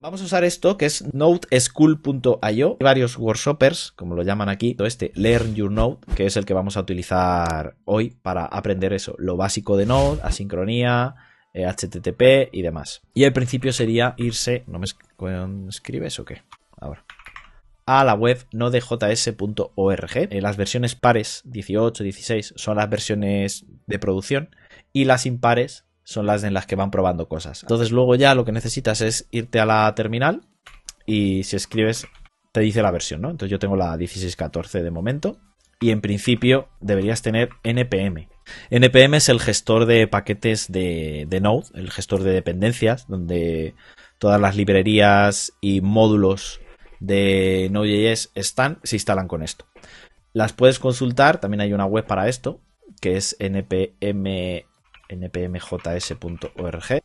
Vamos a usar esto que es nodeschool.io. Hay varios workshoppers, como lo llaman aquí. Este Learn Your Node, que es el que vamos a utilizar hoy para aprender eso, lo básico de Node, asincronía, HTTP y demás. Y el principio sería irse, ¿no me escribes o qué? Ahora. A la web nodejs.org. Las versiones pares 18, 16 son las versiones de producción y las impares son las en las que van probando cosas. Entonces luego ya lo que necesitas es irte a la terminal y si escribes te dice la versión, ¿no? Entonces yo tengo la 16.14 de momento y en principio deberías tener NPM. NPM es el gestor de paquetes de Node, el gestor de dependencias, donde todas las librerías y módulos de Node.js se instalan con esto. Las puedes consultar, también hay una web para esto, que es npmjs.org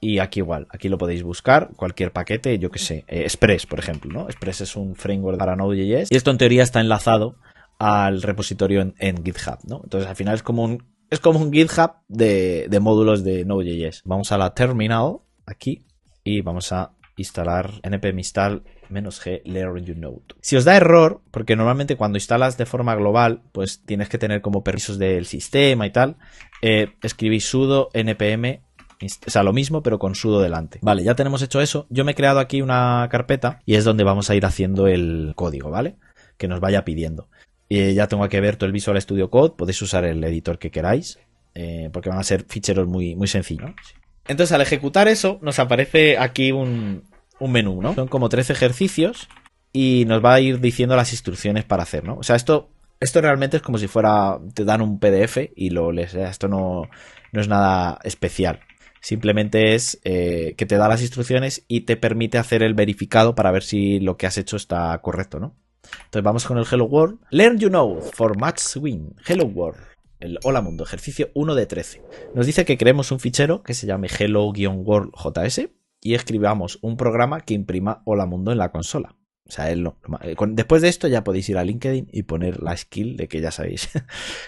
y aquí igual, aquí lo podéis buscar, cualquier paquete, yo que sé, Express, por ejemplo, ¿no? Express es un framework para Node.js y esto en teoría está enlazado al repositorio en GitHub, ¿no? Entonces al final es como un GitHub de módulos de Node.js. Vamos a la terminal aquí y vamos a instalar npm install -g learn your node. Si os da error, porque normalmente cuando instalas de forma global, pues tienes que tener como permisos del sistema y tal, escribís sudo npm, o sea, lo mismo pero con sudo delante. Vale, ya tenemos hecho eso. Yo me he creado aquí una carpeta y es donde vamos a ir haciendo el código, ¿vale? Que nos vaya pidiendo. Y ya tengo aquí abierto el Visual Studio Code, podéis usar el editor que queráis, porque van a ser ficheros muy, muy sencillos, ¿no? Entonces al ejecutar eso nos aparece aquí un menú, ¿no? Son como 13 ejercicios y nos va a ir diciendo las instrucciones para hacer, ¿no? O sea, esto realmente es como si fuera, te dan un PDF y lo lees, ¿eh? Esto no es nada especial. Simplemente es que te da las instrucciones y te permite hacer el verificado para ver si lo que has hecho está correcto, ¿no? Entonces vamos con el Hello World. Learn you know for match win. Hello World. El Hola Mundo, ejercicio 1 de 13. Nos dice que creemos un fichero que se llame hello-world.js y escribamos un programa que imprima Hola Mundo en la consola. O sea, después de esto ya podéis ir a LinkedIn y poner la skill de que ya sabéis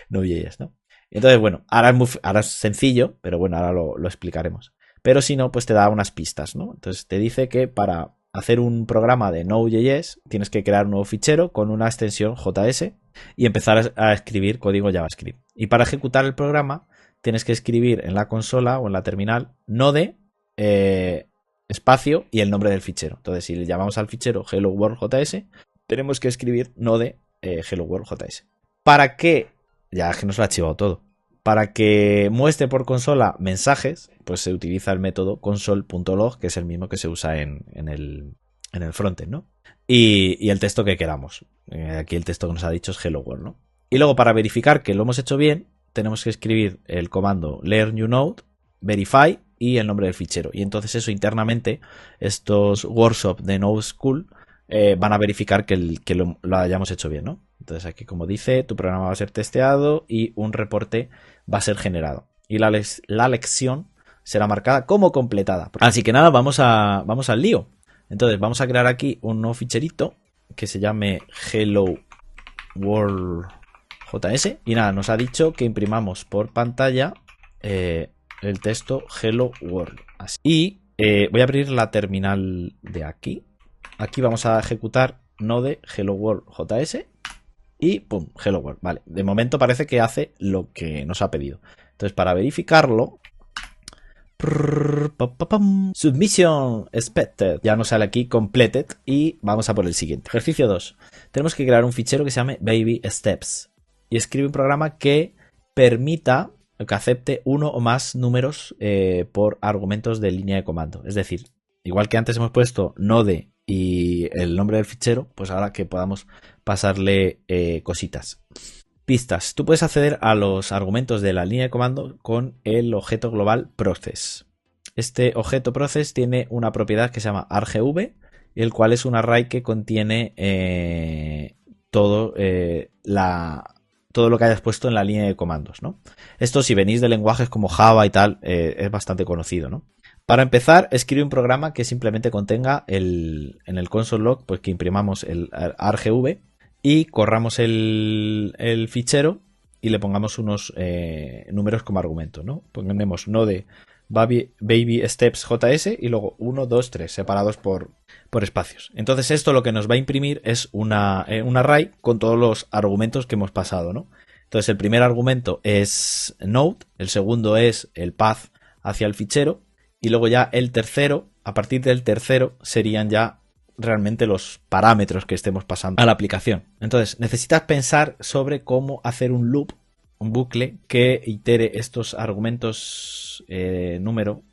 Node.js, ¿no? Entonces, bueno, ahora es sencillo, pero bueno, ahora lo explicaremos. Pero si no, pues te da unas pistas, ¿no? Entonces te dice que para hacer un programa de Node.js tienes que crear un nuevo fichero con una extensión JS y empezar a escribir código JavaScript. Y para ejecutar el programa tienes que escribir en la consola o en la terminal node espacio y el nombre del fichero. Entonces, si le llamamos al fichero hello world.js, tenemos que escribir node hello world.js. ¿Para qué? Ya es que nos lo ha archivado todo. Para que muestre por consola mensajes, pues se utiliza el método console.log, que es el mismo que se usa en el frontend, ¿no? Y el texto que queramos. Aquí el texto que nos ha dicho es hello world, ¿no? Y luego, para verificar que lo hemos hecho bien, tenemos que escribir el comando learn new node, verify y el nombre del fichero. Y entonces eso internamente, estos workshops de Node School van a verificar que lo hayamos hecho bien, ¿no? Entonces aquí, como dice, tu programa va a ser testeado y un reporte va a ser generado. Y la lección será marcada como completada. Así que nada, vamos al lío. Entonces vamos a crear aquí un nuevo ficherito que se llame hello world.js. Y nada, nos ha dicho que imprimamos por pantalla el texto hello world. Así. Y voy a abrir la terminal de aquí. Aquí vamos a ejecutar node hello world.js y pum, hello world. Vale, de momento parece que hace lo que nos ha pedido. Entonces, para verificarlo, submission expected, ya nos sale aquí completed y vamos a por el siguiente. Ejercicio 2. Tenemos que crear un fichero que se llame baby steps y escribe un programa que permita que acepte uno o más números por argumentos de línea de comando. Es decir, igual que antes hemos puesto node y el nombre del fichero, pues ahora que podamos pasarle cositas. Pistas. Tú puedes acceder a los argumentos de la línea de comando con el objeto global process. Este objeto process tiene una propiedad que se llama argv, el cual es un array que contiene todo lo que hayas puesto en la línea de comandos, ¿no? Esto, si venís de lenguajes como Java y tal, es bastante conocido, ¿no? Para empezar, escribe un programa que simplemente contenga en el console log, pues que imprimamos el argv y corramos el fichero y le pongamos unos números como argumento, ¿no? Ponemos node baby steps JS y luego 1, 2, 3 separados por espacios. Entonces esto lo que nos va a imprimir es un array con todos los argumentos que hemos pasado, ¿no? Entonces el primer argumento es node, el segundo es el path hacia el fichero y luego ya el tercero, a partir del tercero serían ya realmente los parámetros que estemos pasando a la aplicación. Entonces necesitas pensar sobre cómo hacer un loop, un bucle que itere estos argumentos número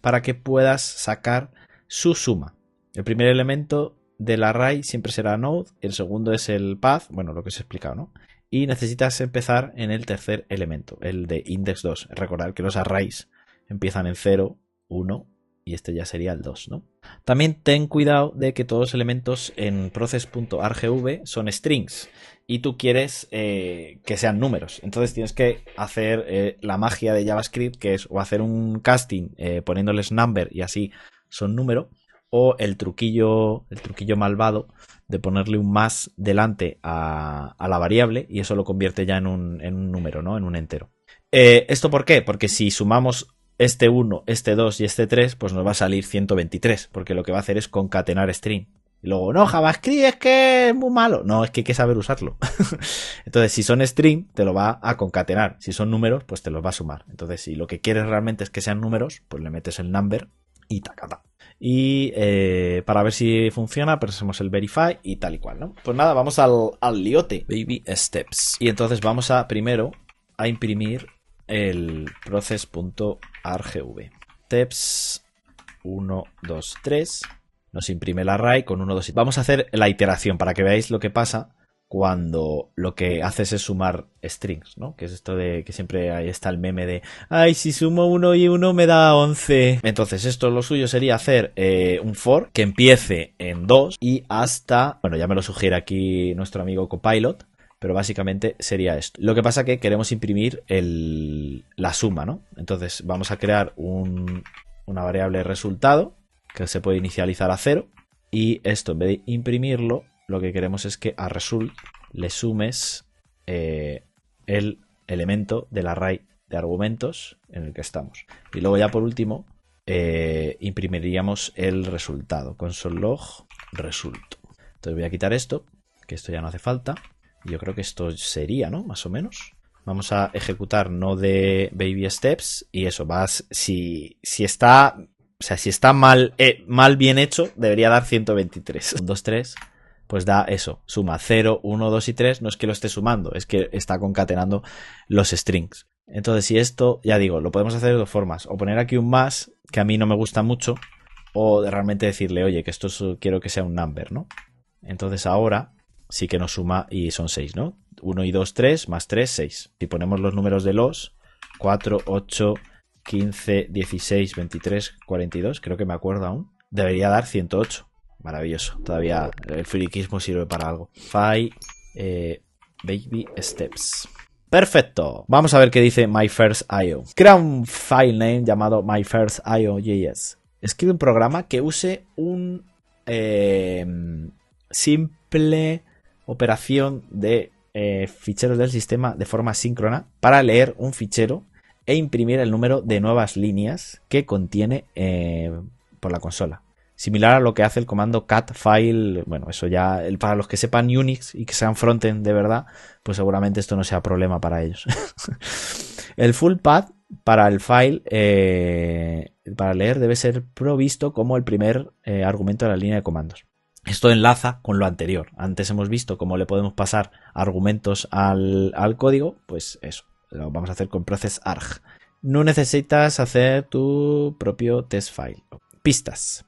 para que puedas sacar su suma. El primer elemento del array siempre será node, el segundo es el path, bueno, lo que os he explicado, ¿no? Y necesitas empezar en el tercer elemento, el de index 2. Recordad que los arrays empiezan en 0, 1 y este ya sería el 2, ¿no? También ten cuidado de que todos los elementos en process.argv son strings y tú quieres que sean números. Entonces tienes que hacer la magia de JavaScript, que es o hacer un casting poniéndoles number y así son número, o el truquillo malvado de ponerle un más delante a la variable y eso lo convierte ya en un número, ¿no? En un entero. ¿Esto por qué? Porque si sumamos este 1, este 2 y este 3, pues nos va a salir 123, porque lo que va a hacer es concatenar string. Y luego, no, JavaScript es que es muy malo. No, es que hay que saber usarlo. Entonces, si son string, te lo va a concatenar. Si son números, pues te los va a sumar. Entonces, si lo que quieres realmente es que sean números, pues le metes el number y tacata. Y para ver si funciona, presemos el verify y tal y cual, ¿no? Pues nada, vamos al liote. Baby steps. Y entonces vamos a primero a imprimir el process.argv. Steps 1, 2, 3. Nos imprime el array con 1, 2 y 3. Vamos a hacer la iteración para que veáis lo que pasa cuando lo que haces es sumar strings, ¿no? Que es esto de que siempre ahí está el meme de ay, si sumo 1 y 1 me da 11. Entonces esto lo suyo sería hacer un for que empiece en 2 y hasta, bueno, ya me lo sugiere aquí nuestro amigo Copilot, pero básicamente sería esto. Lo que pasa que queremos imprimir la suma, ¿no? Entonces vamos a crear una variable resultado que se puede inicializar a 0 y esto en vez de imprimirlo lo que queremos es que a result le sumes el elemento del array de argumentos en el que estamos. Y luego ya por último imprimiríamos el resultado, console log result. Entonces voy a quitar esto, que esto ya no hace falta. Yo creo que esto sería, ¿no? Más o menos. Vamos a ejecutar no de baby steps y eso, si está... O sea, si está mal bien hecho, debería dar 123. 1, 2, 3, pues da eso. Suma 0, 1, 2 y 3. No es que lo esté sumando, es que está concatenando los strings. Entonces, si esto, ya digo, lo podemos hacer de dos formas. O poner aquí un más, que a mí no me gusta mucho, o realmente decirle, oye, que esto quiero que sea un number, ¿no? Entonces ahora sí que nos suma y son 6, ¿no? 1 y 2, 3, más 3, 6. Si ponemos los números de los 4, 8... 15, 16, 23, 42, creo que me acuerdo aún. Debería dar 108. Maravilloso. Todavía el friquismo sirve para algo. Baby steps. Perfecto. Vamos a ver qué dice myfirst.io. Crea un file name llamado myfirst.io.js. Escribe un programa que use un simple operación de ficheros del sistema de forma síncrona para leer un fichero e imprimir el número de nuevas líneas que contiene por la consola. Similar a lo que hace el comando cat file. Bueno, eso ya, para los que sepan Unix y que sean frontend de verdad, pues seguramente esto no sea problema para ellos. El full path para el file para leer debe ser provisto como el primer argumento de la línea de comandos. Esto enlaza con lo anterior. Antes hemos visto cómo le podemos pasar argumentos al código, pues eso. Lo vamos a hacer con process.arg. No necesitas hacer tu propio test file. Pistas.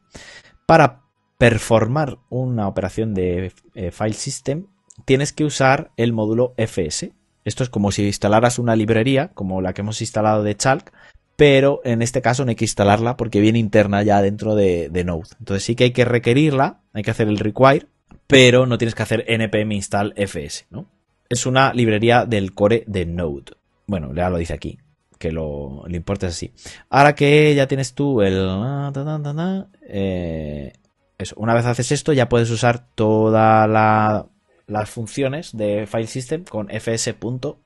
Para performar una operación de file system, tienes que usar el módulo fs. Esto es como si instalaras una librería, como la que hemos instalado de Chalk, pero en este caso no hay que instalarla porque viene interna ya dentro de Node. Entonces sí que hay que requerirla, hay que hacer el require, pero no tienes que hacer npm install fs, ¿no? Es una librería del core de Node. Bueno, ya lo dice aquí, que lo importa es así. Ahora que ya tienes tú eso, una vez haces esto ya puedes usar toda la las funciones de file system con fs.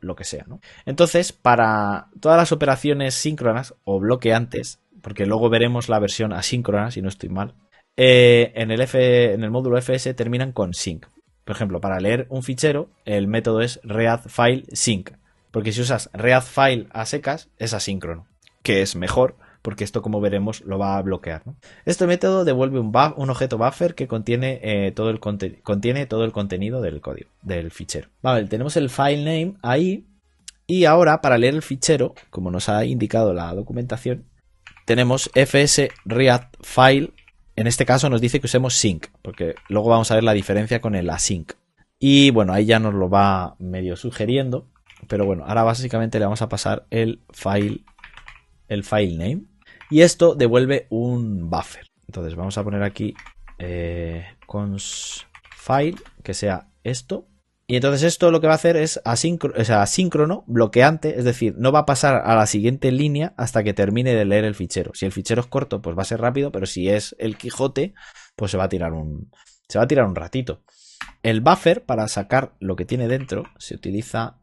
Lo que sea, ¿no? Entonces, para todas las operaciones síncronas o bloqueantes, porque luego veremos la versión asíncrona, si no estoy mal, en el módulo fs terminan con sync. Por ejemplo, para leer un fichero, el método es readFileSync, porque si usas readFile a secas, es asíncrono, que es mejor, porque esto, como veremos, lo va a bloquear, ¿no? Este método devuelve un objeto buffer que contiene todo el contenido del código, del fichero. Vale, tenemos el file name ahí, y ahora para leer el fichero, como nos ha indicado la documentación, tenemos fs readFile. En este caso nos dice que usemos sync, porque luego vamos a ver la diferencia con el async. Y bueno, ahí ya nos lo va medio sugiriendo, pero bueno, ahora básicamente le vamos a pasar el file name. Y esto devuelve un buffer. Entonces vamos a poner aquí cons file, que sea esto. Y entonces esto lo que va a hacer es asíncrono, bloqueante, es decir, no va a pasar a la siguiente línea hasta que termine de leer el fichero. Si el fichero es corto, pues va a ser rápido, pero si es el Quijote, pues se va a tirar un ratito. El buffer, para sacar lo que tiene dentro, se utiliza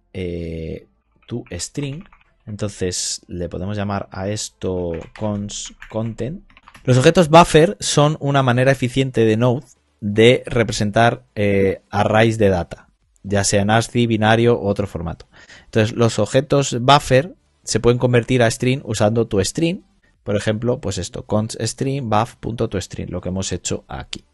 toString. Entonces le podemos llamar a esto cons content. Los objetos buffer son una manera eficiente de Node de representar arrays de data, ya sea en ASCII, binario u otro formato. Entonces los objetos buffer se pueden convertir a string usando toString. Por ejemplo, pues esto, conststring buff.toString, lo que hemos hecho aquí.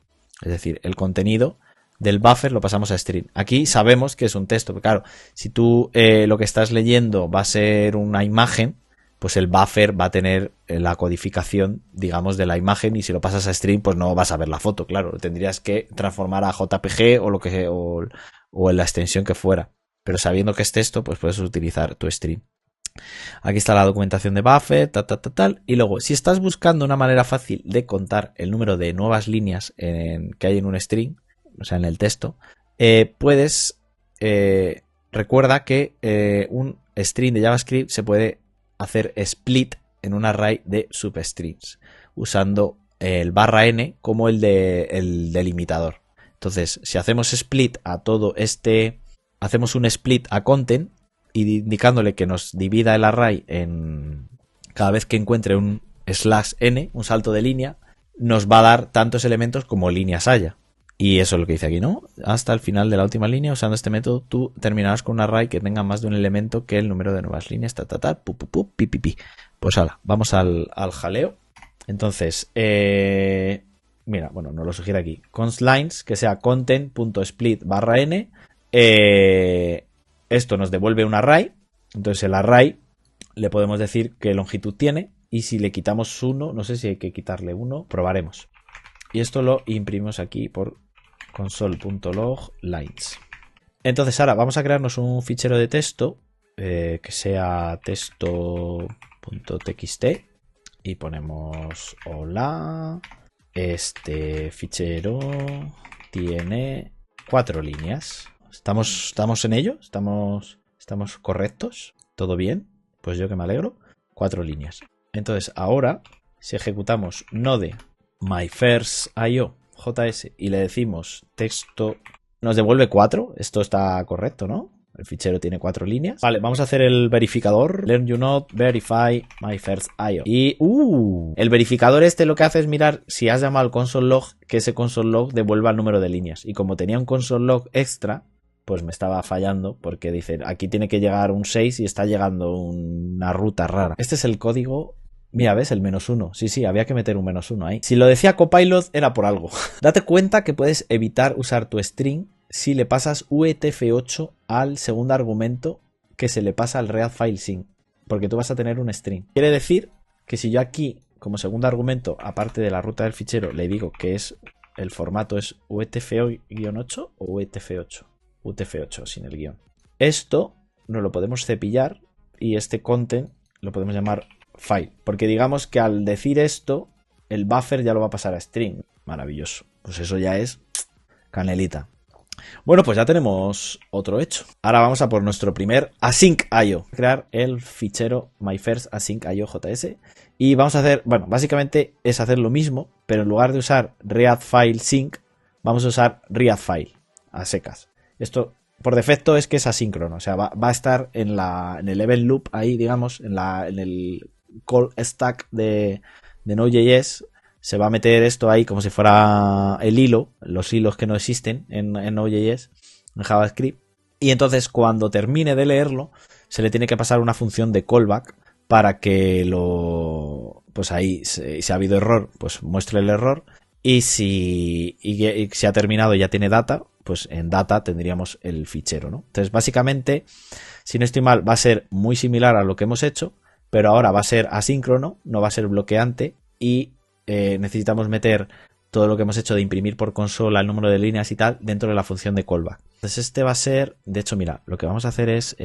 Es decir, el contenido del buffer lo pasamos a string. Aquí sabemos que es un texto, pero claro, si tú lo que estás leyendo va a ser una imagen, pues el buffer va a tener la codificación, digamos, de la imagen, y si lo pasas a string, pues no vas a ver la foto, claro, lo tendrías que transformar a JPG o en la extensión que fuera. Pero sabiendo que es texto, pues puedes utilizar toString. Aquí está la documentación de buffer, tal. Y luego, si estás buscando una manera fácil de contar el número de nuevas líneas que hay en un string, o sea, en el texto, recuerda que un string de JavaScript se puede hacer split en un array de substrings, usando el /n como el delimitador. Entonces, si hacemos split a todo hacemos un split a content, indicándole que nos divida el array en cada vez que encuentre un /n, un salto de línea, nos va a dar tantos elementos como líneas haya. Y eso es lo que dice aquí, ¿no? Hasta el final de la última línea, usando este método, tú terminarás con un array que tenga más de un elemento que el número de nuevas líneas, pi. Pues ahora, vamos al jaleo. Entonces, mira, bueno, nos lo sugiere aquí. Constlines, que sea content.split /n. Esto nos devuelve un array. Entonces el array le podemos decir qué longitud tiene. Y si le quitamos 1, no sé si hay que quitarle 1, probaremos. Y esto lo imprimimos aquí por console.log lines. Entonces ahora vamos a crearnos un fichero de texto que sea texto.txt y ponemos hola, este fichero tiene 4 líneas. ¿Estamos en ello? ¿Estamos correctos? ¿Todo bien? Pues yo que me alegro. 4 líneas. Entonces ahora, si ejecutamos node myFirstIO JS y le decimos texto, nos devuelve 4. Esto está correcto, ¿no? El fichero tiene 4 líneas. Vale, vamos a hacer el verificador. Learn you not verify myFirstIO. Y el verificador este lo que hace es mirar si has llamado al console log, que ese console log devuelva el número de líneas. Y como tenía un console log extra, pues me estaba fallando, porque dice aquí tiene que llegar un 6 y está llegando una ruta rara. Este es el código. Mira, ¿ves? El -1. Sí, había que meter un -1 ahí. Si lo decía Copilot era por algo. Date cuenta que puedes evitar usar tu string si le pasas UTF-8 al segundo argumento que se le pasa al readFileSync, porque tú vas a tener un string. Quiere decir que si yo aquí, como segundo argumento, aparte de la ruta del fichero, le digo que el formato es UTF-8 o UTF-8. UTF-8 sin el guión. Esto no lo podemos cepillar y este content lo podemos llamar file, porque digamos que al decir esto el buffer ya lo va a pasar a string. Maravilloso, pues eso ya es canelita. Bueno, pues ya tenemos otro hecho. Ahora vamos a por nuestro primer async.io, crear el fichero myFirstAsyncIO.js y vamos a hacer, bueno, básicamente es hacer lo mismo, pero en lugar de usar readFileSync vamos a usar readFile a secas. Esto por defecto es que es asíncrono, o sea, va a estar en el event loop ahí, digamos, en el call stack de Node.js. Se va a meter esto ahí como si fuera el hilo, los hilos que no existen en Node.js, en JavaScript. Y entonces cuando termine de leerlo, se le tiene que pasar una función de callback para que pues ahí, si ha habido error, pues muestre el error. Y si ha terminado y ya tiene data, pues en data tendríamos el fichero, ¿no? Entonces, básicamente, si no estoy mal, va a ser muy similar a lo que hemos hecho, pero ahora va a ser asíncrono, no va a ser bloqueante y necesitamos meter todo lo que hemos hecho de imprimir por consola, el número de líneas y tal, dentro de la función de callback. Entonces, este va a ser, de hecho, mira, lo que vamos a hacer es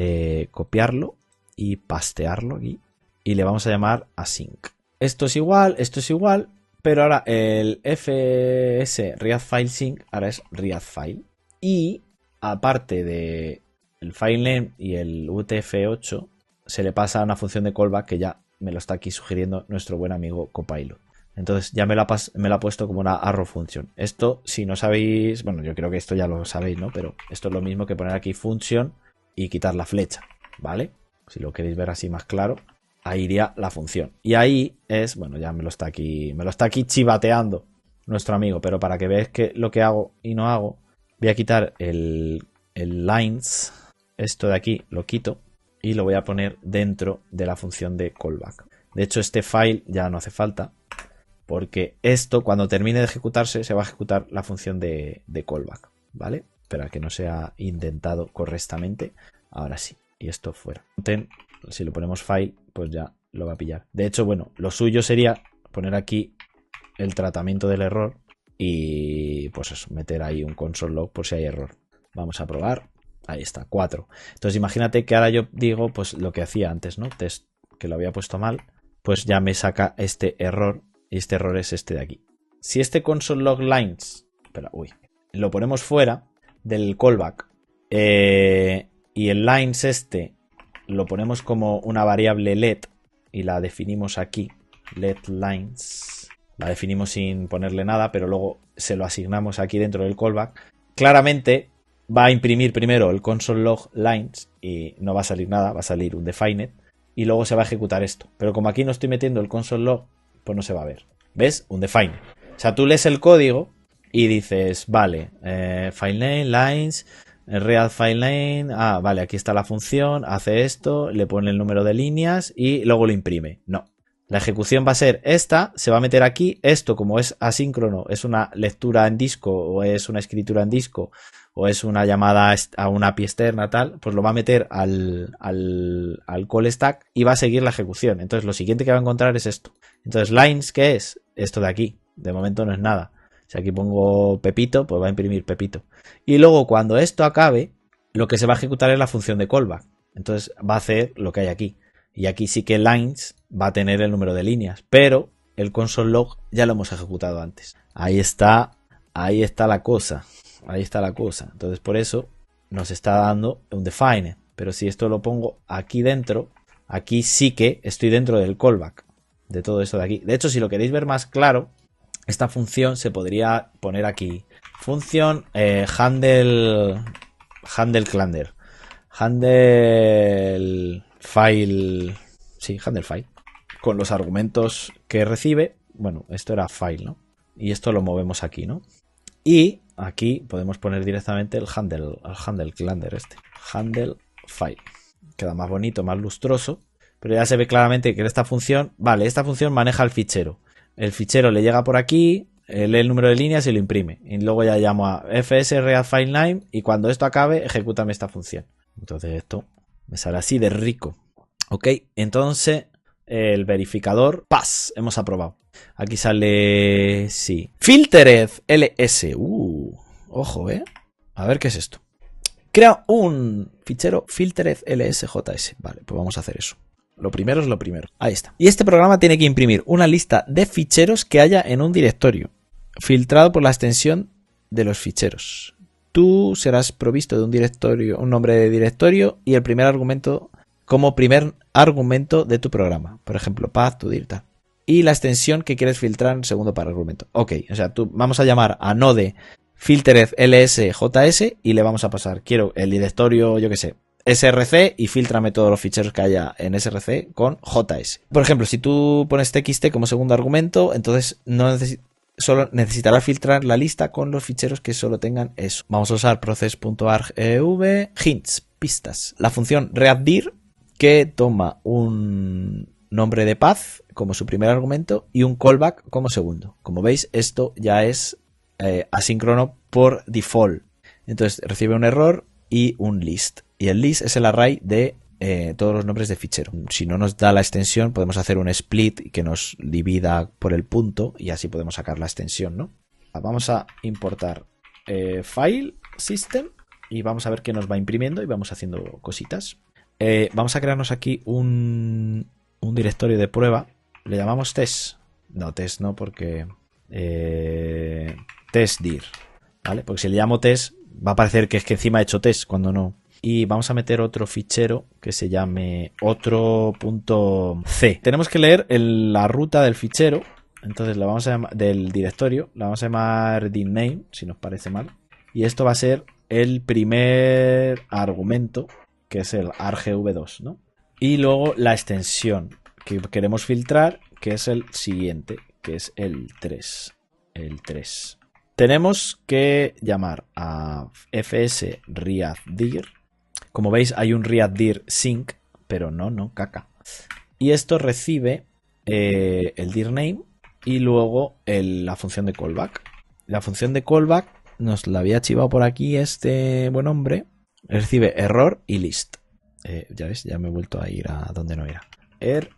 copiarlo y pastearlo aquí y le vamos a llamar async. Esto es igual, pero ahora el fs readFileSync ahora es readFile. Y aparte de el filename y el UTF-8, se le pasa a una función de callback que ya me lo está aquí sugiriendo nuestro buen amigo Copilot. Entonces ya me lo ha puesto como una arrow function. Esto, si no sabéis, bueno, yo creo que esto ya lo sabéis, ¿no? Pero esto es lo mismo que poner aquí function y quitar la flecha, ¿vale? Si lo queréis ver así más claro, ahí iría la función. Y ahí es, bueno, ya me lo está aquí chivateando nuestro amigo, pero para que veáis que lo que hago y no hago, voy a quitar el lines, esto de aquí lo quito y lo voy a poner dentro de la función de callback. De hecho, este file ya no hace falta, porque esto, cuando termine de ejecutarse, se va a ejecutar la función de callback, ¿vale? Espera que no sea indentado correctamente. Ahora sí, y esto fuera. Si lo ponemos file, pues ya lo va a pillar. De hecho, bueno, lo suyo sería poner aquí el tratamiento del error y pues eso, meter ahí un console log por si hay error. Vamos a probar. Ahí está, 4. Entonces imagínate que ahora yo digo pues lo que hacía antes, ¿no? Test, que lo había puesto mal, pues ya me saca este error. Y este error es este de aquí. Si este console log lines, lo ponemos fuera del callback y el lines este lo ponemos como una variable let y la definimos aquí, let lines, la definimos sin ponerle nada, pero luego se lo asignamos aquí dentro del callback, claramente va a imprimir primero el console log lines y no va a salir nada, va a salir un defined y luego se va a ejecutar esto. Pero como aquí no estoy metiendo el console log, pues no se va a ver. ¿Ves? Un define. O sea, tú lees el código y dices, vale, filename, lines, real filename, vale, aquí está la función, hace esto, le pone el número de líneas y luego lo imprime. No. La ejecución va a ser esta, se va a meter aquí, esto como es asíncrono, es una lectura en disco o es una escritura en disco o es una llamada a una API externa tal, pues lo va a meter al call stack y va a seguir la ejecución. Entonces lo siguiente que va a encontrar es esto. Entonces lines, ¿qué es? Esto de aquí. De momento no es nada. Si aquí pongo Pepito, pues va a imprimir Pepito. Y luego cuando esto acabe, lo que se va a ejecutar es la función de callback. Entonces va a hacer lo que hay aquí. Y aquí sí que lines va a tener el número de líneas, pero el console log ya lo hemos ejecutado antes. Ahí está la cosa. Ahí está la cosa. Entonces por eso nos está dando un define. Pero si esto lo pongo aquí dentro, aquí sí que estoy dentro del callback. De todo esto de aquí. De hecho, si lo queréis ver más claro, esta función se podría poner aquí. Función handle clander. Handle file. Sí, handle file. Con los argumentos que recibe. Bueno, esto era file, ¿no? Y esto lo movemos aquí, ¿no? Y aquí podemos poner directamente el handle clander este. Handle file. Queda más bonito, más lustroso. Pero ya se ve claramente que esta función, vale, esta función maneja el fichero. El fichero le llega por aquí, lee el número de líneas y lo imprime. Y luego ya llamo a fs_readFileName y cuando esto acabe, ejecútame esta función. Entonces esto me sale así de rico. Ok, entonces el verificador, ¡pas! Hemos aprobado. Aquí sale, sí. Filtered ls. Ojo, A ver qué es esto. Crea un fichero filtered lsjs. Vale, pues vamos a hacer eso. Lo primero es lo primero. Ahí está. Y este programa tiene que imprimir una lista de ficheros que haya en un directorio, filtrado por la extensión de los ficheros. Tú serás provisto de un directorio, un nombre de directorio y el primer argumento como primer argumento de tu programa. Por ejemplo, path to dir tal. Y la extensión que quieres filtrar en segundo para argumento. Ok, o sea, vamos a llamar a node filtered lsjs y le vamos a pasar, quiero el directorio, yo qué sé, src y filtrame todos los ficheros que haya en src con js. Por ejemplo, si tú pones txt como segundo argumento, entonces solo necesitará filtrar la lista con los ficheros que solo tengan eso. Vamos a usar process.argv, hints, pistas, la función readddir que toma un nombre de path como su primer argumento y un callback como segundo. Como veis, esto ya es asíncrono por default. Entonces recibe un error y un list. Y el list es el array de todos los nombres de fichero. Si no nos da la extensión, podemos hacer un split que nos divida por el punto y así podemos sacar la extensión, ¿no? Vamos a importar file system y vamos a ver qué nos va imprimiendo y vamos haciendo cositas. Vamos a crearnos aquí un directorio de prueba. Le llamamos test. No, test no, porque testdir, ¿vale? Porque si le llamo test va a parecer que es que encima he hecho test cuando no. Y vamos a meter otro fichero que se llame otro.c. Tenemos que leer la ruta del fichero. Entonces la vamos a llamar, del directorio, la vamos a llamar dirname, si nos parece mal. Y esto va a ser el primer argumento, que es el argv2, ¿no? Y luego la extensión que queremos filtrar, que es el siguiente, que es el 3. El 3. Tenemos que llamar a fs-readddir. Como veis, hay un readddir sync, pero no, caca. Y esto recibe el dirname y luego la función de callback. La función de callback nos la había chivado por aquí este buen hombre. Recibe error y list. Ya ves, ya me he vuelto a ir a donde no era.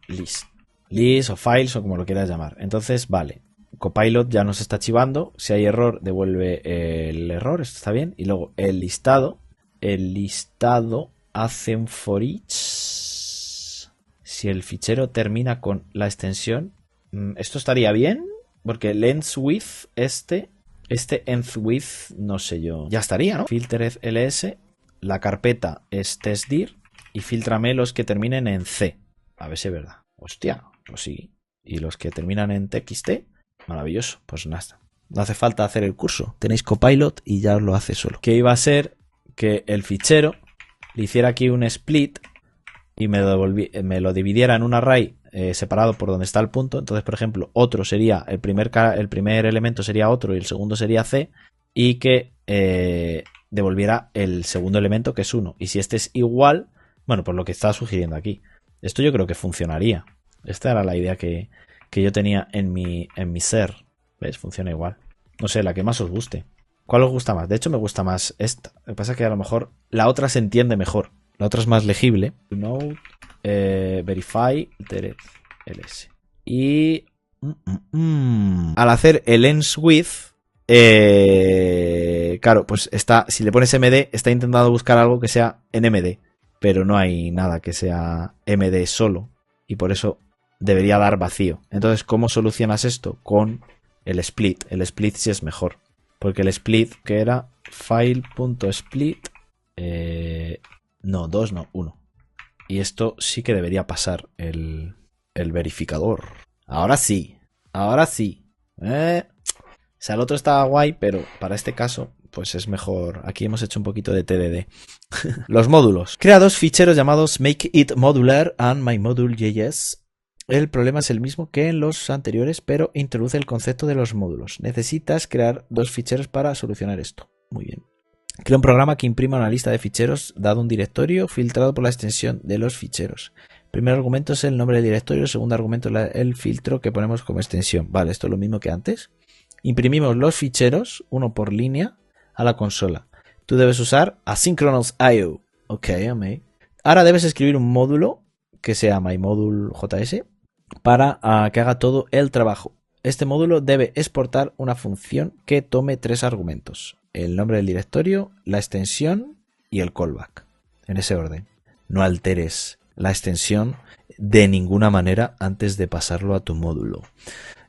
List. List o files o como lo quieras llamar. Entonces, vale. Copilot ya nos está chivando. Si hay error, devuelve el error. Esto está bien. Y luego el listado. El listado hace un for each. Si el fichero termina con la extensión, esto estaría bien, porque el ends with este ends with, no sé yo, ya estaría, ¿no? Filtered ls, la carpeta es testdir y filtrame los que terminen en c. A ver si es verdad. Hostia, pues sí. Y los que terminan en txt, maravilloso. Pues nada, no hace falta hacer el curso. Tenéis Copilot y ya os lo hace solo. Que iba a ser que el fichero le hiciera aquí un split y me lo dividiera en un array separado por donde está el punto. Entonces, por ejemplo, otro sería el primer elemento sería otro y el segundo sería c, y que devolviera el segundo elemento, que es 1. Y si este es igual, bueno, pues lo que está sugiriendo aquí. Esto yo creo que funcionaría. Esta era la idea que yo tenía en mi ser. ¿Ves? Funciona igual. No sé, la que más os guste. ¿Cuál os gusta más? De hecho, me gusta más esta. Lo que pasa es que a lo mejor la otra se entiende mejor. La otra es más legible. Node, verify, ls. Y al hacer el ends with, claro, pues está, si le pones md, está intentando buscar algo que sea en md. Pero no hay nada que sea md solo. Y por eso debería dar vacío. Entonces, ¿cómo solucionas esto? Con el split. El split sí es mejor. Porque el split, que era file.split, no, 2 no, 1. Y esto sí que debería pasar el verificador. Ahora sí, ahora sí. O sea, el otro estaba guay, pero para este caso, pues es mejor. Aquí hemos hecho un poquito de TDD. Los módulos. Crea dos ficheros llamados makeItModular and myModule.js. El problema es el mismo que en los anteriores, pero introduce el concepto de los módulos. Necesitas crear dos ficheros para solucionar esto. Muy bien. Crea un programa que imprima una lista de ficheros dado un directorio filtrado por la extensión de los ficheros. El primer argumento es el nombre del directorio, el segundo argumento es el filtro que ponemos como extensión. Vale, esto es lo mismo que antes. Imprimimos los ficheros, uno por línea, a la consola. Tú debes usar asynchronous IO. Ok, amé. Ahora debes escribir un módulo que sea myModule.js para que haga todo el trabajo. Este módulo debe exportar una función que tome 3 argumentos: el nombre del directorio, la extensión y el callback. En ese orden. No alteres la extensión de ninguna manera antes de pasarlo a tu módulo.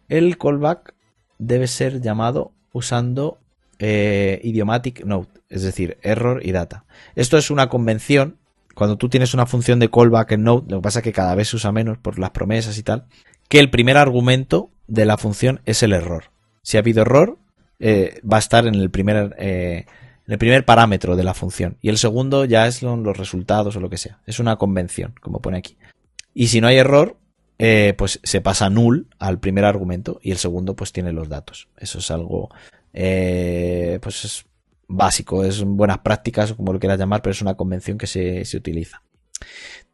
El callback debe ser llamado usando idiomatic node, es decir, error y data. Esto es una convención. Cuando tú tienes una función de callback en Node, lo que pasa es que cada vez se usa menos por las promesas y tal, que el primer argumento de la función es el error. Si ha habido error, va a estar en el primer parámetro de la función. Y el segundo ya son los resultados o lo que sea. Es una convención, como pone aquí. Y si no hay error, pues se pasa null al primer argumento y el segundo pues tiene los datos. Eso es algo pues es básico, es buenas prácticas o como lo quieras llamar, pero es una convención que se utiliza.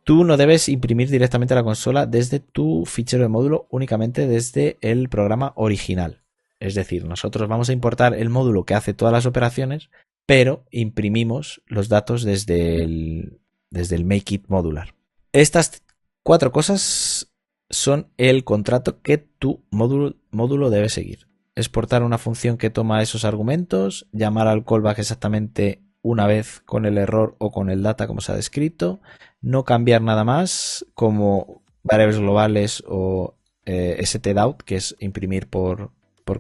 Tú no debes imprimir directamente a la consola desde tu fichero de módulo, únicamente desde el programa original. Es decir, nosotros vamos a importar el módulo que hace todas las operaciones, pero imprimimos los datos desde el Make It modular. Estas 4 cosas son el contrato que tu módulo debe seguir. Exportar una función que toma esos argumentos, llamar al callback exactamente una vez con el error o con el data como se ha descrito, no cambiar nada más como variables globales o stdout, que es imprimir por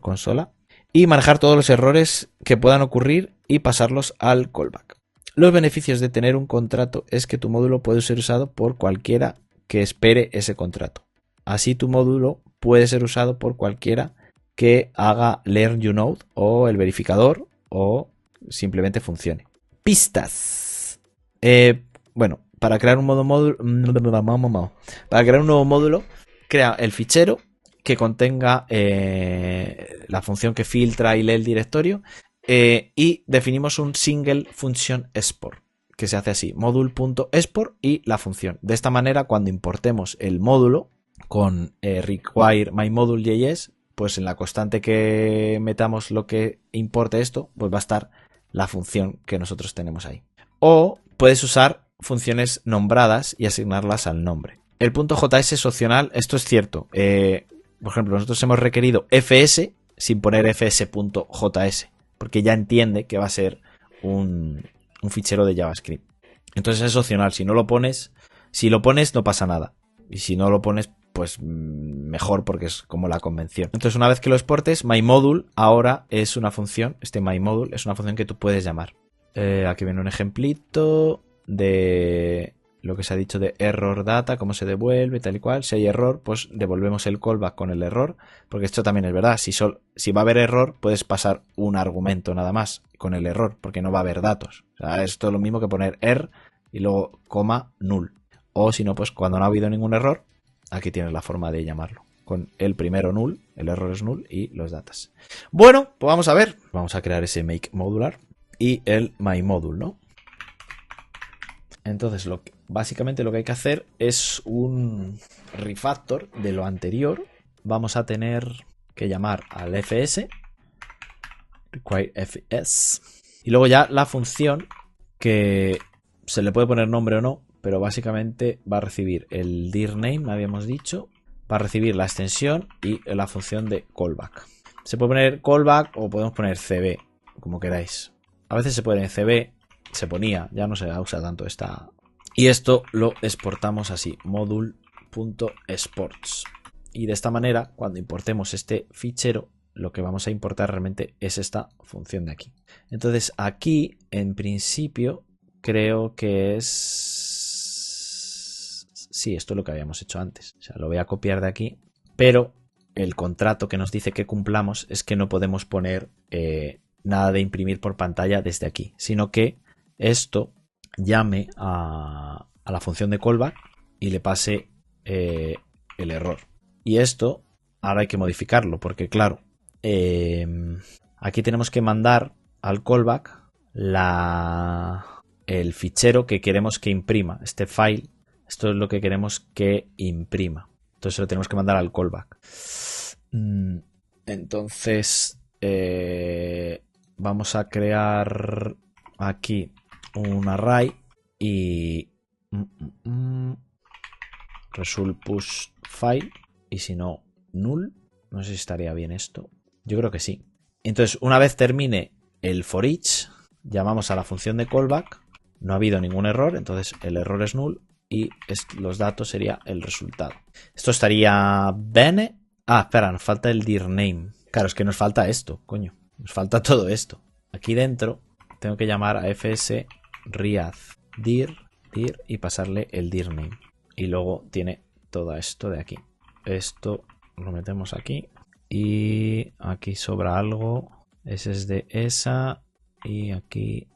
consola, y manejar todos los errores que puedan ocurrir y pasarlos al callback. Los beneficios de tener un contrato es que tu módulo puede ser usado por cualquiera que espere ese contrato. Así tu módulo puede ser usado por cualquiera que haga learn you node o el verificador o simplemente funcione. Pistas. Bueno, para crear un nuevo módulo, crea el fichero que contenga la función que filtra y lee el directorio y definimos un single function export que se hace así, module.export y la función. De esta manera, cuando importemos el módulo con require myModule.js, pues en la constante que metamos lo que importe esto, pues va a estar la función que nosotros tenemos ahí. O puedes usar funciones nombradas y asignarlas al nombre. El .js es opcional, esto es cierto. Por ejemplo, nosotros hemos requerido fs sin poner fs.js, porque ya entiende que va a ser un fichero de JavaScript. Entonces es opcional, si lo pones no pasa nada. Y si no lo pones, pues mejor, porque es como la convención. Entonces una vez que lo exportes, myModule ahora es una función, myModule es una función que tú puedes llamar. Aquí viene un ejemplito de lo que se ha dicho de error data, cómo se devuelve, tal y cual. Si hay error, pues devolvemos el callback con el error, porque esto también es verdad. Si va a haber error, puedes pasar un argumento nada más con el error, porque no va a haber datos. O sea, esto es lo mismo que poner er y luego coma null. O si no, pues cuando no ha habido ningún error, aquí tienes la forma de llamarlo. Con el primero null, el error es null y los datas. Bueno, pues vamos a ver. Vamos a crear ese make modular y el myModule, ¿no? Entonces, básicamente lo que hay que hacer es un refactor de lo anterior. Vamos a tener que llamar al fs, require fs, y luego ya la función que se le puede poner nombre o no, pero básicamente va a recibir el dirname, habíamos dicho, va a recibir la extensión y la función de callback. Se puede poner callback o podemos poner cb, como queráis. A veces se pone cb, se ponía, ya no se usa tanto esta. Y esto lo exportamos así, module.exports. Y de esta manera, cuando importemos este fichero, lo que vamos a importar realmente es esta función de aquí. Entonces aquí, en principio, creo que es... Sí, esto es lo que habíamos hecho antes. O sea, lo voy a copiar de aquí, pero el contrato que nos dice que cumplamos es que no podemos poner nada de imprimir por pantalla desde aquí, sino que esto llame a la función de callback y le pase el error. Y esto ahora hay que modificarlo, porque claro, aquí tenemos que mandar al callback el fichero que queremos que imprima. Este file, esto es lo que queremos que imprima. Entonces lo tenemos que mandar al callback. Entonces vamos a crear aquí un array y result push file, y si no null. No sé si estaría bien esto. Yo creo que sí. Entonces una vez termine el for each, llamamos a la función de callback. No ha habido ningún error, entonces el error es null y los datos sería el resultado. Esto estaría bene. Ah, espera, nos falta el dirname. Claro, es que nos falta esto, coño. Nos falta todo esto. Aquí dentro tengo que llamar a fs read dir y pasarle el dirname. Y luego tiene todo esto de aquí. Esto lo metemos aquí. Y aquí sobra algo. Ese es de esa. Y aquí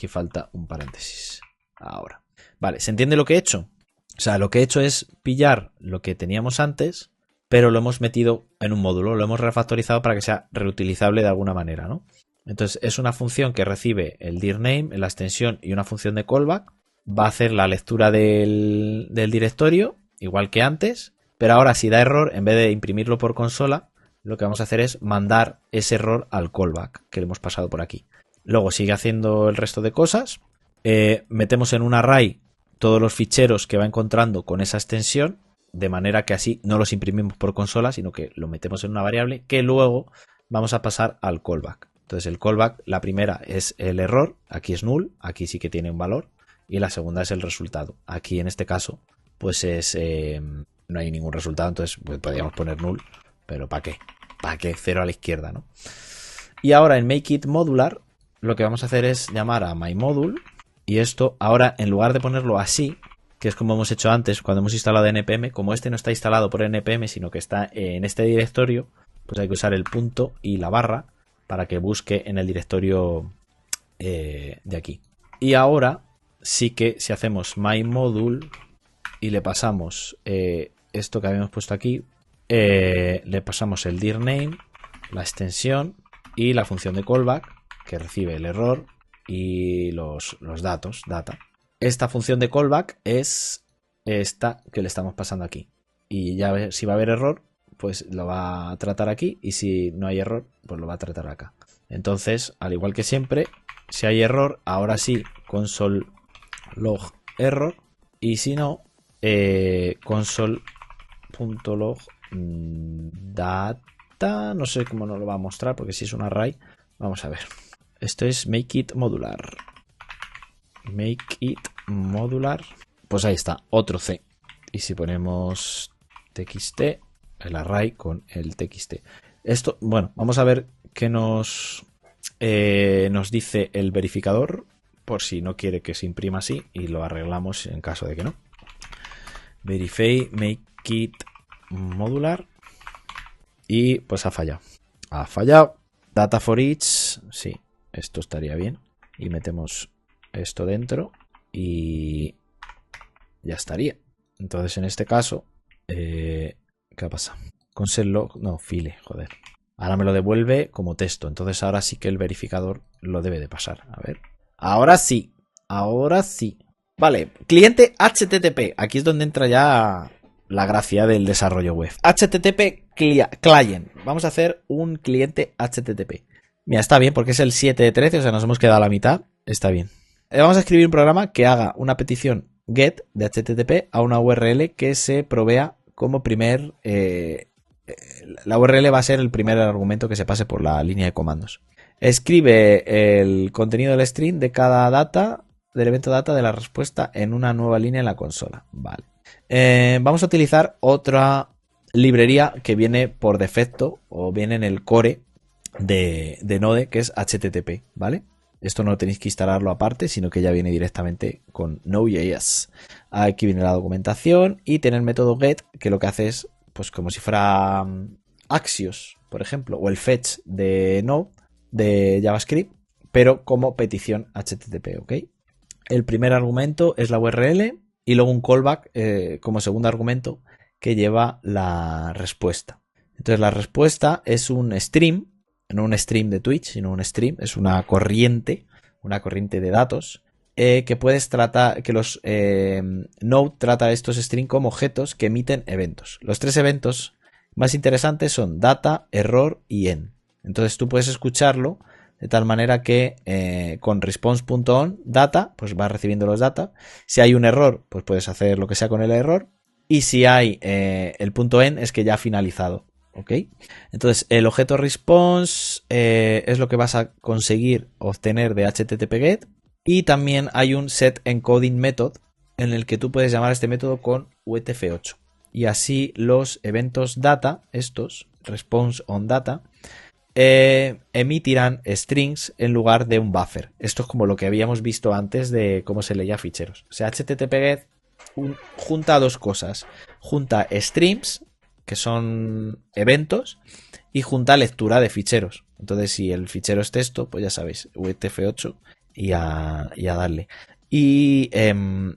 falta un paréntesis. Ahora. Vale, ¿se entiende lo que he hecho? O sea, lo que he hecho es pillar lo que teníamos antes, pero lo hemos metido en un módulo, lo hemos refactorizado para que sea reutilizable de alguna manera, ¿no? Entonces es una función que recibe el dirname, la extensión y una función de callback. Va a hacer la lectura del directorio, igual que antes, pero ahora si da error, en vez de imprimirlo por consola, lo que vamos a hacer es mandar ese error al callback que le hemos pasado por aquí. Luego sigue haciendo el resto de cosas. Metemos en un array todos los ficheros que va encontrando con esa extensión, de manera que así no los imprimimos por consola, sino que lo metemos en una variable que luego vamos a pasar al callback. Entonces el callback, la primera es el error, aquí es null, aquí sí que tiene un valor, y la segunda es el resultado. Aquí en este caso pues no hay ningún resultado, entonces pues, podríamos poner null, pero ¿para qué? ¿Para qué? Cero a la izquierda, ¿no? Y ahora en make it modular lo que vamos a hacer es llamar a myModule. Y esto ahora, en lugar de ponerlo así, que es como hemos hecho antes cuando hemos instalado npm, como este no está instalado por npm, sino que está en este directorio, pues hay que usar el punto y la barra para que busque en el directorio de aquí. Y ahora sí que si hacemos myModule y le pasamos esto que habíamos puesto aquí, le pasamos el dirname, la extensión y la función de callback que recibe el error y los datos, data. Esta función de callback es esta que le estamos pasando aquí. Y ya si va a haber error, pues lo va a tratar aquí. Y si no hay error, pues lo va a tratar acá. Entonces, al igual que siempre, si hay error, ahora sí, console log error. Y si no, console.log data. No sé cómo nos lo va a mostrar, porque si es un array, vamos a ver. Esto es make it modular. Make it modular. Pues ahí está, otro C. Y si ponemos txt, el array con el txt. Esto, bueno, vamos a ver qué nos dice el verificador, por si no quiere que se imprima así, y lo arreglamos en caso de que no. Verify make it modular. Y pues ha fallado. Ha fallado. Data for each, sí. Esto estaría bien. Y metemos esto dentro. Y ya estaría. Entonces en este caso, ¿qué ha pasado? Console log, no, file, joder. Ahora me lo devuelve como texto. Entonces ahora sí que el verificador lo debe de pasar. A ver. Ahora sí. Ahora sí. Vale, cliente HTTP. Aquí es donde entra ya la gracia del desarrollo web. HTTP client. Vamos a hacer un cliente HTTP. Mira, está bien porque es el 7 de 13, o sea, nos hemos quedado a la mitad. Está bien. Vamos a escribir un programa que haga una petición GET de HTTP a una URL que se provea como primer... la URL va a ser el primer argumento que se pase por la línea de comandos. Escribe el contenido del string de cada data, del evento data de la respuesta en una nueva línea en la consola. Vale. Vamos a utilizar otra librería que viene por defecto o viene en el core de Node, que es HTTP, ¿vale? Esto no tenéis que instalarlo aparte, sino que ya viene directamente con Node.js. Aquí viene la documentación y tiene el método get, que lo que hace es, pues como si fuera Axios, por ejemplo, o el fetch de Node de JavaScript, pero como petición HTTP, ¿ok? El primer argumento es la URL y luego un callback como segundo argumento que lleva la respuesta. Entonces la respuesta es un stream, no un stream de Twitch, sino un stream, es una corriente de datos que puedes tratar, que los Node trata estos stream como objetos que emiten eventos. Los tres eventos más interesantes son data, error y end. Entonces tú puedes escucharlo de tal manera que con response.on data, pues vas recibiendo los data. Si hay un error, pues puedes hacer lo que sea con el error. Y si hay el punto end, es que ya ha finalizado. ¿Ok? Entonces el objeto response es lo que vas a conseguir obtener de HTTP-GET. Y también hay un setEncoding method en el que tú puedes llamar a este método con UTF-8. Y así los eventos data, estos, response on data, emitirán strings en lugar de un buffer. Esto es como lo que habíamos visto antes de cómo se leía ficheros. O sea, HTTP-GET junta dos cosas. Junta streams que son eventos, y junta lectura de ficheros. Entonces, si el fichero es texto, pues ya sabéis, UTF-8 y a darle. Y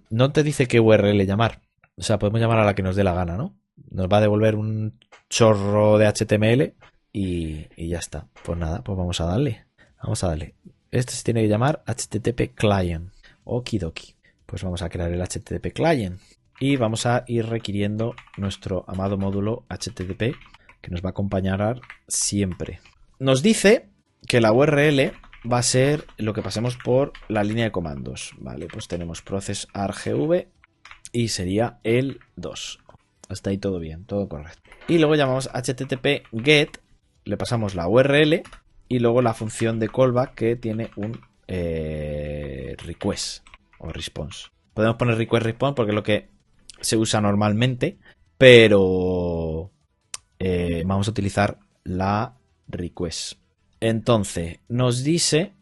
no te dice qué URL llamar. O sea, podemos llamar a la que nos dé la gana, ¿no? Nos va a devolver un chorro de HTML y ya está. Pues nada, pues vamos a darle. Vamos a darle. Este se tiene que llamar HTTP Client. Okidoki. Pues vamos a crear el HTTP Client. Y vamos a ir requiriendo nuestro amado módulo HTTP que nos va a acompañar siempre. Nos dice que la URL va a ser lo que pasemos por la línea de comandos. Vale, pues tenemos process argv y sería el 2. Hasta ahí todo bien, todo correcto. Y luego llamamos http get, le pasamos la URL y luego la función de callback que tiene un request o response. Podemos poner request response porque es lo que se usa normalmente, pero vamos a utilizar la request. Entonces nos dice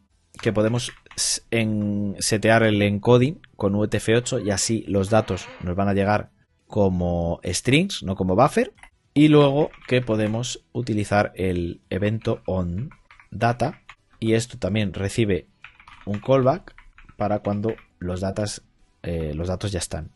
que podemos setear el encoding con UTF-8 y así los datos nos van a llegar como strings, no como buffer. Y luego que podemos utilizar el evento on data y esto también recibe un callback para cuando los datos ya están.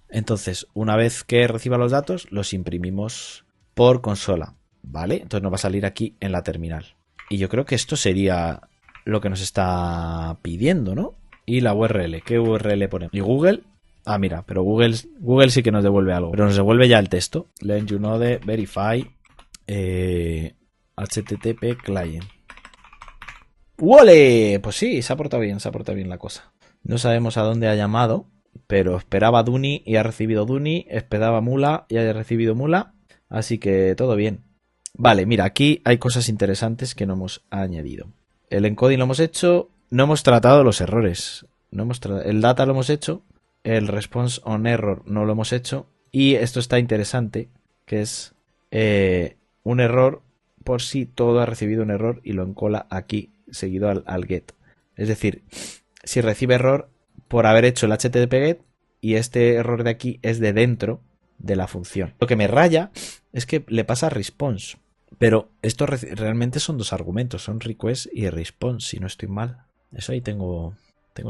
Entonces, una vez que reciba los datos, los imprimimos por consola, ¿vale? Entonces nos va a salir aquí en la terminal. Y yo creo que esto sería lo que nos está pidiendo, ¿no? Y la URL, ¿qué URL ponemos? Y Google, mira, pero Google sí que nos devuelve algo, pero nos devuelve ya el texto. Let you know de verify HTTP client. ¡Wole! Pues sí, se ha portado bien la cosa. No sabemos a dónde ha llamado, pero esperaba Duni y ha recibido Duni, esperaba Mula y ha recibido Mula, así que todo bien. Vale, mira, aquí hay cosas interesantes que no hemos añadido. El encoding lo hemos hecho, no hemos tratado los errores. El data lo hemos hecho, el response on error no lo hemos hecho, y esto está interesante, que es un error por si todo ha recibido un error y lo encola aquí, seguido al get. Es decir, si recibe error por haber hecho el HTTP get y este error de aquí es de dentro de la función. Lo que me raya es que le pasa response, pero esto realmente son dos argumentos, son request y response, si no estoy mal. Eso ahí tengo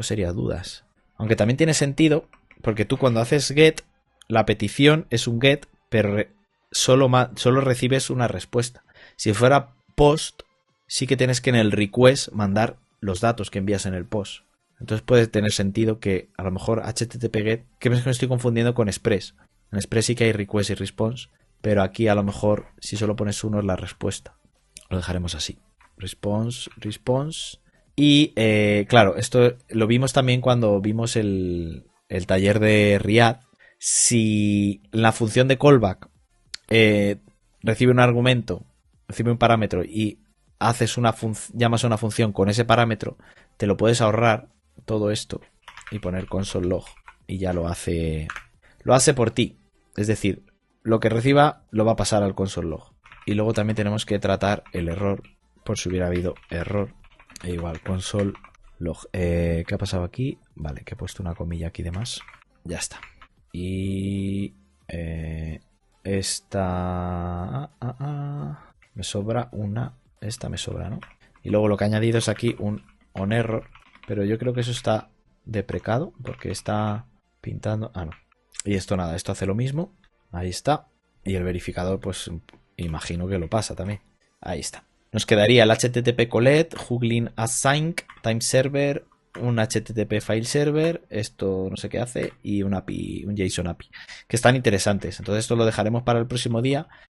serias dudas. Aunque también tiene sentido, porque tú cuando haces get, la petición es un get, pero solo recibes una respuesta. Si fuera post, sí que tienes que en el request mandar los datos que envías en el post. Entonces puede tener sentido que a lo mejor HTTP get, que me estoy confundiendo con Express. En Express sí que hay request y response, pero aquí a lo mejor si solo pones uno es la respuesta. Lo dejaremos así. Response. Y claro, esto lo vimos también cuando vimos el taller de Riad. Si la función de callback recibe un argumento, recibe un parámetro y llamas a una función con ese parámetro, te lo puedes ahorrar todo esto y poner console log y ya lo hace por ti. Es decir, lo que reciba lo va a pasar al console log. Y luego también tenemos que tratar el error por si hubiera habido error. E igual, console log. ¿Qué ha pasado aquí? Vale, que he puesto una comilla aquí de más. Ya está. Y esta me sobra una. Esta me sobra, ¿no? Y luego lo que he añadido es aquí un on error. Pero yo creo que eso está deprecado porque está pintando. No. Y esto nada, esto hace lo mismo. Ahí está. Y el verificador, pues imagino que lo pasa también. Ahí está. Nos quedaría el HTTP collect, juggling async, time server, un HTTP file server, esto no sé qué hace, y un API, un JSON API, que están interesantes. Entonces esto lo dejaremos para el próximo día,